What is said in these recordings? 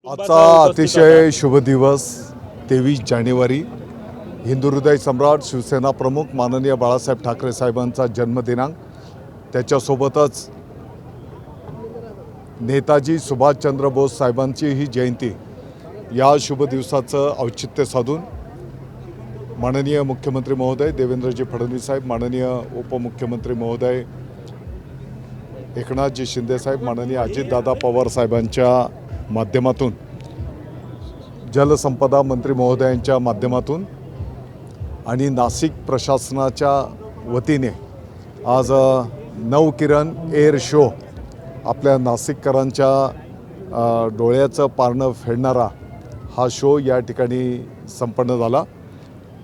आजचा अतिशय शुभ दिवस 23 जानेवारी हिंदू हृदय सम्राट शिवसेना प्रमुख माननीय बाळासाहेब ठाकरे साहेबांचा जन्मदिनांक, त्याच्यासोबतच नेताजी सुभाषचंद्र बोस साहेबांची ही जयंती, या शुभ दिवसाचं औचित्य साधून माननीय मुख्यमंत्री महोदय देवेंद्रजी फडणवीस साहेब, माननीय उपमुख्यमंत्री महोदय एकनाथजी शिंदे साहेब, माननीय अजितदादा पवार साहेबांच्या माध्यमातून, जलसंपदा मंत्री महोदयांच्या माध्यमातून आणि नाशिक प्रशासनाच्या वतीने आज नवकिरण एअर शो, आपल्या नाशिककरांच्या डोळ्याचं पारणं फेडणारा हा शो या ठिकाणी संपन्न झाला।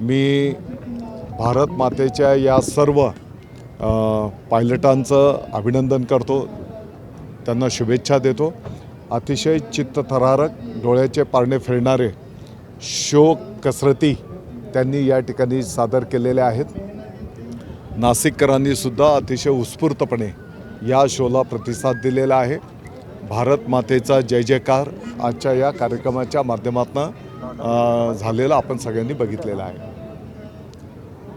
मी भारत मातेच्या या सर्व पायलटांचं अभिनंदन करतो, त्यांना शुभेच्छा देतो। अतिशय चित्तथरारक, डोळ्याचे पारणे फेडणारे शो कसरती त्यांनी या ठिकाणी सादर केलेल्या आहेत। नाशिककरांनी सुद्धा अतिशय उत्स्फूर्तपणे या शोला प्रतिसाद दिलेला आहे। भारत मातेचा जय जयकार आजच्या या कार्यक्रमाच्या माध्यमातून झालेला आपण सगळ्यांनी बघितलेला आहे।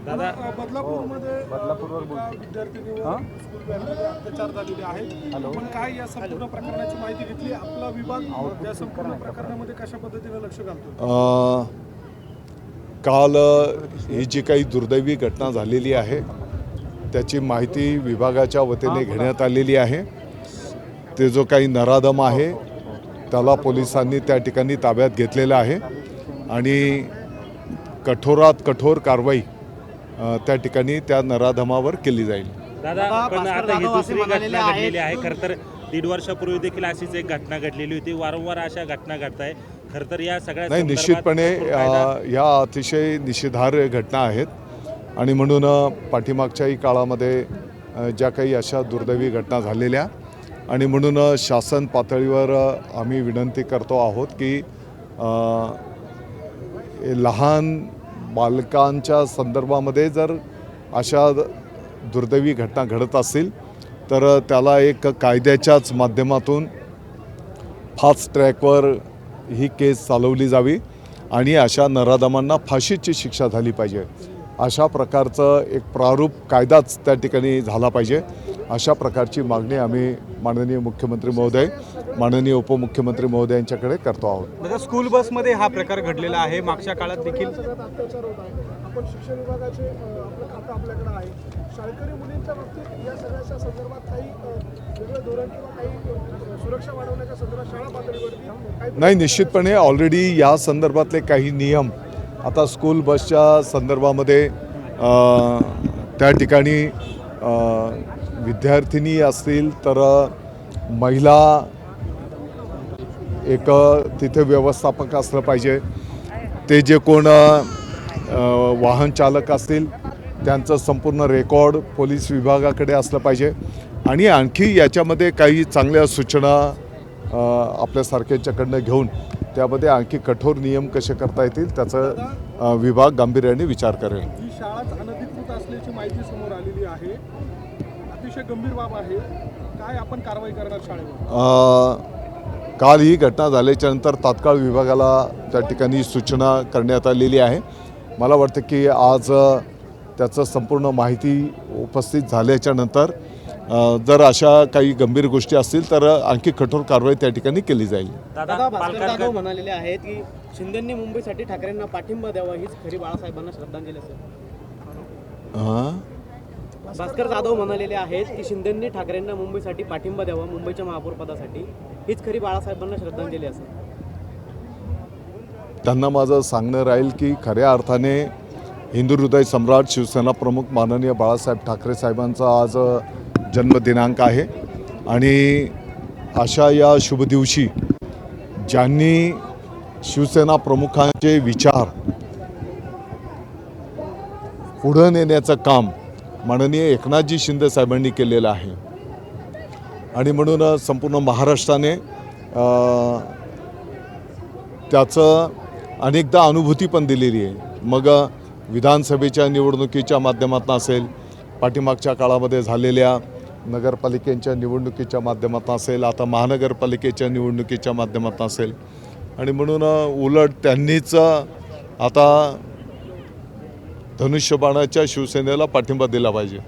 दादा, बदलापूरवर विद्यार्थिनीवर स्कूल व्हॅनमध्ये अत्याचार झालेले आहेत। आपण काय या संपूर्ण प्रकरणाची माहिती घेतली? आपला विभाग या संपूर्ण प्रकरणामध्ये कशा पद्धतीने लक्ष घालतो? काल ही जी काही दुर्दैवी घटना झालेली आहे त्याची माहिती विभागाच्या वतीने घेण्यात आलेली आहे। ते जो काही नराधम आहे त्याला पोलिसांनी त्या ठिकाणी ताब्यात घेतलेला आहे आणि कठोरात कठोर कारवाई त्या ठिकाणी त्या नराधमावर केली जाईल। दादा, पण आता ही दुसरी घटना घडलेली आहे। खरं तर 1.5 वर्षापूर्वी देखील अशीच एक घटना घडलेली होती। वारंवार अशा घटना घडत आहे। खरं तर या सगळ्या नाही, निश्चितपणे या अतिशय निषेधार्ह घटना आहेत आणि म्हणून पाठीमागच्याही काळामध्ये ज्या काही अशा दुर्दैवी घटना झालेल्या आणि म्हणून शासन पातळीवर आम्ही विनंती करतो आहोत की लहान बालकांच्या संदर्भामध्ये जर अशा दुर्दैवी घटना घडत असतील तर त्याला एक कायद्याच्याच माध्यमातून फास्ट ट्रॅकवर ही केस चालवली जावी आणि अशा नराधमांना फाशीची शिक्षा झाली पाहिजे। अशा प्रकारचं एक प्रारूप कायदाच त्या ठिकाणी झाला पाहिजे। अशा प्रकारची मागणी आम्ही माननीय मुख्यमंत्री महोदय, माननीय उपमुख्यमंत्री महोदयांच्याकडे करतो आहोत। दादा, स्कूल बसमध्ये हा प्रकार घडलेला आहे। मागच्या काळात देखील अत्याचार होत आहे। आपण शिक्षण विभागाचे आपलं खातं आपल्याकडे आहे। शाळकरी मुलींच्या बाबतीत या सगळ्याच्या संदर्भात काही वेगळं धोरण किंवा काही सुरक्षा वाढवण्याच्या संदर्भात शाळा पातळीवरती नाही, निश्चितपणे ऑलरेडी या संदर्भातले काही नियम आता स्कूल बसच्या संदर्भामध्ये त्या ठिकाणी विद्यार्थिनी असतील तर महिला एक तिथे व्यवस्थापक असलं पाहिजे। ते जे कोण वाहन चालक असतील त्यांचं संपूर्ण रेकॉर्ड पोलीस विभागाकडे असलं पाहिजे आणि आणखी याच्यामध्ये काही चांगल्या सूचना आपल्यासारख्यांच्याकडनं घेऊन त्यामध्ये आणखी कठोर नियम कसे करता येतील त्याचा विभाग गांभीर्याने विचार करेल। ही शाळाच अनधिकृत असल्याची माहिती समोर आलेली आहे। अतिशय गंभीर बाब आहे। काय आपण कारवाई करणार शाळेवर? काल ही घटना झाल्याच्या नंतर तात्काळ विभागाला त्या ठिकाणी सूचना करण्यात आलेली आहे। मला वाटतं की आज त्याचं संपूर्ण माहिती उपस्थित झाल्याच्या नंतर जर अशा काही गंभीर गोष्टी असतील तर आणखी कठोर कारवाई त्या ठिकाणी केली जाईल। दादा, भास्कर जाधव म्हणालेले आहेत की शिंदेंनी मुंबईसाठी ठाकरेंना पाठिंबा द्यावा, हीच खरी बाळासाहेबांना श्रद्धांजली असेल। भास्कर जाधव म्हणालेले आहेत की शिंदेंनी ठाकरेंना मुंबईसाठी पाठिंबा द्यावा, मुंबईच्या महापौरपदासाठी, हीच खरी बाळासाहेबांना श्रद्धांजली असेल। त्यांना माझं सांगणं राहील की खऱ्या अर्थाने हिंदू हृदय सम्राट शिवसेना प्रमुख माननीय बाळासाहेब ठाकरे साहेबांचा आज जन्मदिनांक आहे आणि अशा या शुभ दिवशी ज्यांनी शिवसेना प्रमुखांचे विचार पुढे नेण्याचं काम माननीय एकनाथजी शिंदे साहेबांनी केलेलं आहे आणि म्हणून संपूर्ण महाराष्ट्राने त्याचं अनेकदा अनुभूती पण दिलेली आहे। मग विधानसभेच्या निवडणुकीच्या माध्यमातून असेल, पाठीमागच्या काळामध्ये झालेल्या नगरपालिकेच्या निवडणुकीच्या माध्यमातून असेल, आता महानगरपालिकेच्या निवडणुकीच्या माध्यमातून असेल, आणि म्हणून उलट त्यांनीच आता धनुष्यबाणाच्या शिवसेनेला पाठिंबा दिला पाहिजे.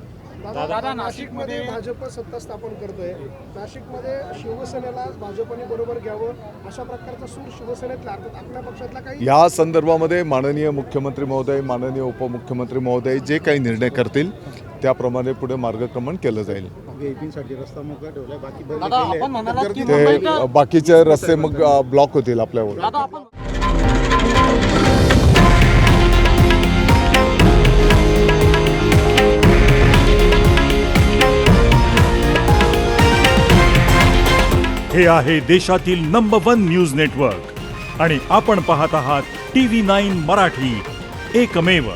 दादा नाशिकमध्ये भाजप सत्ता स्थापन करतोय. नाशिकमध्ये शिवसेनेला भाजपने बरोबर घ्यावं अशा प्रकारचा सूर शिवसेनेतला अर्थात आपल्या पक्षातला काही या संदर्भामध्ये माननीय मुख्यमंत्री महोदय, माननीय उपमुख्यमंत्री महोदय जे काही निर्णय करतील त्याप्रमाणे पुढे मार्गक्रमण केलं जाईल. ते बाकीचे रस्ते मग ब्लॉक होतील आपल्यावर. हे आहे देशातील नंबर 1 न्यूज नेटवर्क आणि आपण पाहत आहात TV9 मराठी, एकमेव.